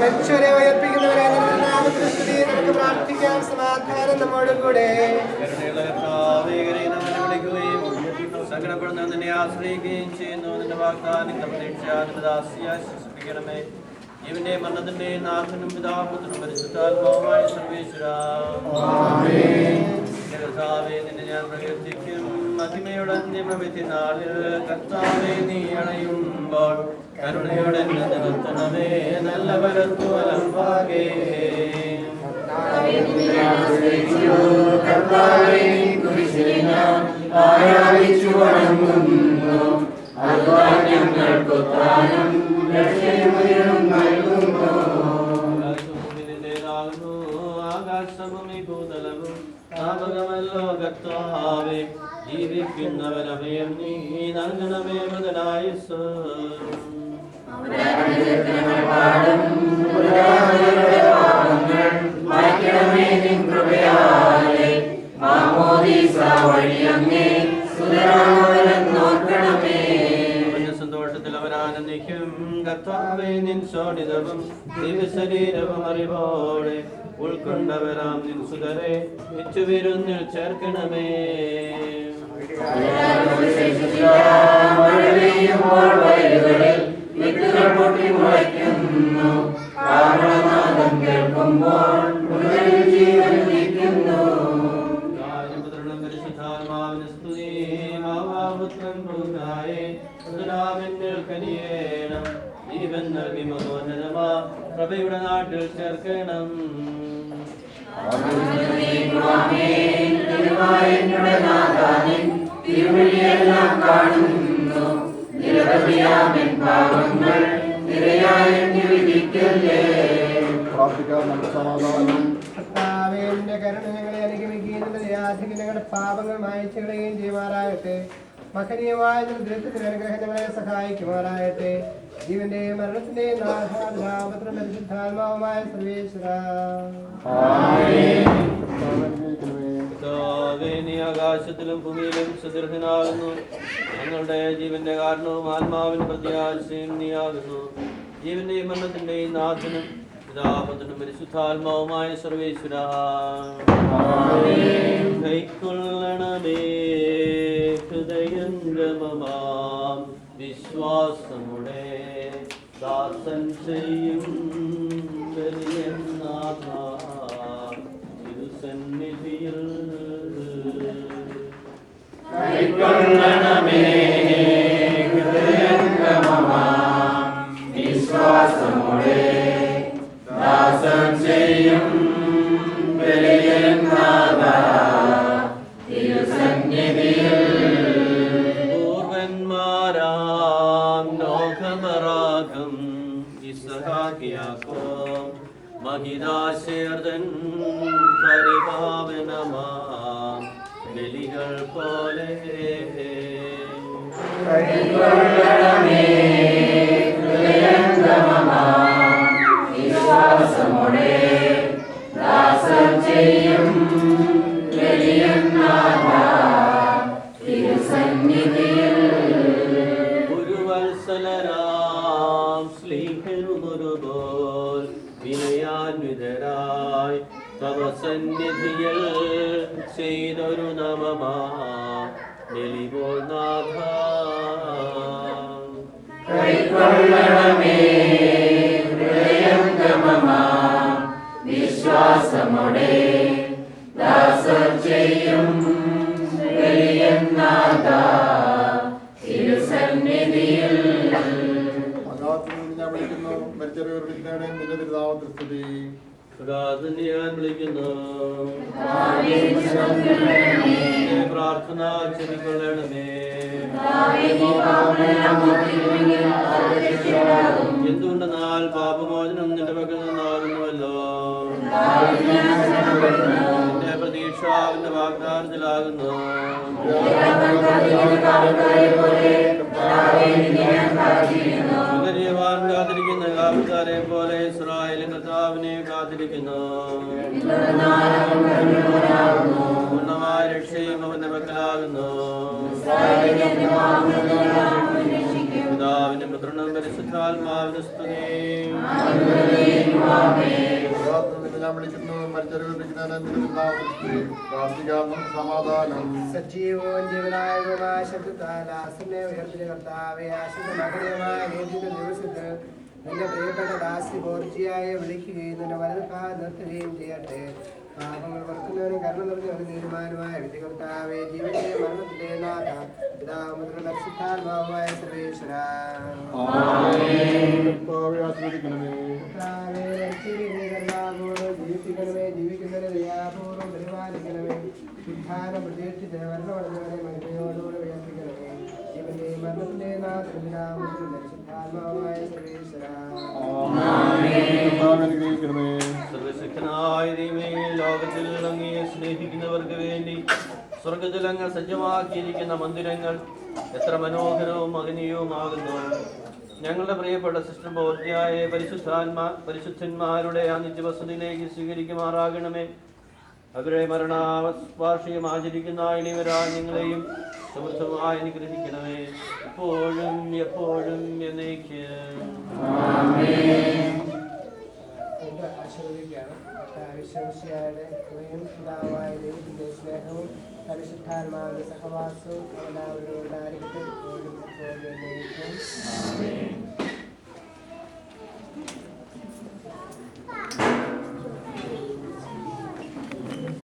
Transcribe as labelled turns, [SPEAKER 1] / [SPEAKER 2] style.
[SPEAKER 1] മനുഷ്യരെ ഉയർപ്പിക്കുന്നവരെ നാമത്തിൽ സ്തുതി. നമുക്ക് പ്രാർത്ഥിക്കാം. സമാധാനം നമ്മോട് കൂടെ.
[SPEAKER 2] സങ്കടപ്പെടുന്ന നിന്നെ ആശ്രയിക്കുകയും ചെയ്യുന്നു. നിന്റെ വാഗ്ദാനങ്ങളുടെ പ്രതീക്ഷ നിന്റെ ദാസിയെ ആശ്വസിപ്പിക്കണമേ. ജീവന്റെ മരണത്തിന്റെ നാഥനും പിതാപുത്രനും പരിശുദ്ധാത്മാവുമായ സർവേശ്വരാ, നിന്നെ ഞാൻ പ്രകീർത്തിക്കും. മഹിമയുടെ അന്ത്യപ്രവൃത്തി നാളിൽ കർത്താവേ നീ അണയുമ്പോൾ കരുണയോടെ നിർത്തണമേ. നല്ല വരത്തു അലംഭാഗേ ആകാശഭൂമി ഭൂതലവും താപകമല്ലോ കർത്താവേ. ജീവിക്കുന്നവരഭയം നീ നൽകണമേ മുതലായുസ്. സന്തോഷത്തിൽ അവരാനന്ദിക്കും. കർത്താവേ നിൻ ശോണിതവും ദിവശരീരവും അറിവോടെ ഉൾക്കൊണ്ടവരാം നിൻ സുതരെ വിച്ചുവിരുന്നിൽ ചേർക്കണമേ. ജീവൻ നൽകി മഹോന്നതമാ പ്രഭയുടെ നാട്ടിൽ ചേർക്കണം.
[SPEAKER 1] കർത്താവിന്റെ കരുണ ഞങ്ങളെ അനുഗമിക്കുകയും ഞങ്ങളുടെ പാപങ്ങൾ മായ്ച്ചു കളയുകയും ചെയ്യുമാറാകട്ടെ. മഹനീയമായ ദൃഢത്തിന് അനുഗ്രഹം ഞങ്ങളെ സഹായിക്കുമാറാകട്ടെ. ജീവന്റെ മരണത്തിന്റെ നാഥാപത്രം പരിശുദ്ധാത്മാവുമായ സർവേശ്വരാ,
[SPEAKER 2] നീ ആകാശത്തിലും ഭൂമിയിലും സുദൃഢനാകുന്നു. ഞങ്ങളുടെ ജീവന്റെ കാരണവും ആത്മാവിന് പ്രത്യാശയും നീയാകുന്നു. ജീവന്റെയും മരണത്തിന്റെയും നാഥനും പിതാപുത്രനും പരിശുദ്ധാത്മാവുമായ സർവേശ്വരാ, കൈക്കൊള്ളണമേ ഹൃദയംഗമമാം വിശ്വാസമുടെ ദാസൻ ചെയ്യും ബലിയെന്നാഥ തിരുസന്നിധിയിൽ.
[SPEAKER 3] കൈക്കൊള്ളണമേ ഹൃദയംഗമമാം വിശ്വാസമുടെ ദാസൻ ചെയ്യും ബലിയെന്നാഥ തിരുസന്നിധിയിൽ.
[SPEAKER 2] പൂർവന്മാരാം ലോകമറാകം ഇസ്ഹാഖ്യാക്കോബ് മഹിതാശേർദൻ പരിപാവനമാം ബലികൾ പോലെ
[SPEAKER 3] കൈക്കൊള്ളണമേ ഹൃദയംഗമമാം വിശ്വാസമുടെ ദാസൻ ചെയ്യും ബലിയെന്നാഥ തിരുസന്നിധിയിൽ.
[SPEAKER 2] ഗുരുവത്സലരാം സ്ലീഹരുമൊരുപോൽ വിനയാന്വിതരായി തവ സന്നിധിയിൽ ചെയ്തൊരു നമമാ ബലിപോൽ നാഥ.
[SPEAKER 3] കൈക്കൊള്ളണമേ ഹൃദയംഗമമാം വിശ്വാസമുടെ ദാസൻ ചെയ്യും ബലിയെന്നാഥ തിരുസന്നിധിയിൽ.
[SPEAKER 4] ഞാൻ വിളിക്കുന്നു മരിച്ചവരുടെ നിന്റെ തിരുനാമത്തിൽ സ്തുതി.
[SPEAKER 2] ഞാൻ വിളിക്കുന്നു പ്രാർത്ഥന ചെവിക്കൊള്ളണമേ. എന്തുകൊണ്ടെന്നാൽ പാപമോചനം നിന്റെ പക്കൽ നിന്നാകുന്നുവല്ലോ. നിന്റെ പ്രതീക്ഷ അവന്റെ വാഗ്ദാനത്തിലാകുന്നു. കാത്തിരിക്കുന്ന കാവൽക്കാരെ പോലെ ഇസ്രായേലിൻ കർത്താവിനെ കാത്തിരിക്കുന്നു. പൂർണ്ണമായ രക്ഷയും അവന്റെ പക്കലാകുന്നു. പിതാവിന്റെ പുത്രനും പരിശുദ്ധാത്മാവിന്റെ സ്തുതി.
[SPEAKER 4] വിളിക്കുന്നു മരിച്ചവരെ പ്രാർത്ഥിക്കാം സമാധാനം.
[SPEAKER 1] സജീവവും ജീവനായകമായ ശബ്ദത്താൽ ദാസനെ ഉയർത്തിയ കർത്താവേ, ആശുദ്ധ മകനീയമായ നീതിയുടെ ദിവസത്തിൽ നിന്റെ പ്രിയപ്പെട്ട ദാസി ബോർജിയായെ വിളിക്കുകയും നിന്റെ വലതുഭാഗം നിർത്തുകയും ചെയ്യട്ടെ. പാപങ്ങൾ വർക്കുന്നവരും കരുണ നിറഞ്ഞവരും തീരുമാനമായ വിധി കർത്താവേ, ജീവന്റെ മരണത്തിന്റെ നാഥ പിതാവുമുദ്ര പരിശുദ്ധാത്മാവുമായ സർവേശ്വര
[SPEAKER 4] ആശീർവദിക്കണമേ.
[SPEAKER 1] ജീവിപ്പിക്കണമേ, ജീവിക്കുന്നവരെ ദയാപൂർവ്വം പരിപാലിക്കണമേ. ഉദ്ധാനം പ്രതീക്ഷിച്ച് മരണമടഞ്ഞവരെ മഹിമയോടുകൂടെ ഉയർപ്പിക്കണമേ. ജീവന്റെ മരണത്തിന്റെ നാഥ പിതാവുമുദ്ര പരിശുദ്ധാത്മാവുമായ സർവേശ്വര
[SPEAKER 4] അനുഗ്രഹിക്കണമേ.
[SPEAKER 2] സർവശക്തനായ ദൈവമേ, ലോകത്തിൽ അങ്ങയെ സ്നേഹിക്കുന്നവർക്ക് വേണ്ടി സ്വർഗജലങ്ങൾ സജ്ജമാക്കിയിരിക്കുന്ന മന്ദിരങ്ങൾ എത്ര മനോഹരവും മഹനീയവുമാകുന്നു. ഞങ്ങളുടെ പ്രിയപ്പെട്ട സിസ്റ്റർ ബോർജിയായ പരിശുദ്ധന്മാരുടെ ആ നിത്യവസതിയിലേക്ക് സ്വീകരിക്കുമാറാകണമേ. അവരുടെ മരണവാർഷികം ആചരിക്കുന്ന ഇനിവരാ ഞങ്ങളെയും സമൃദ്ധമായി അനുഗ്രഹിക്കണമേ, എപ്പോഴും എപ്പോഴും എന്നേക്കും.
[SPEAKER 1] ആശീർവദിക്കുകയാണ്. വിശ്വസിയായുടെ കൃപയും പിതാവായ ദൈവത്തിന്റെ സ്നേഹവും പരിശുദ്ധാത്മാവിന്റെ സഹവാസവും എല്ലാവരും ഉണ്ടായിരിക്കട്ടെ.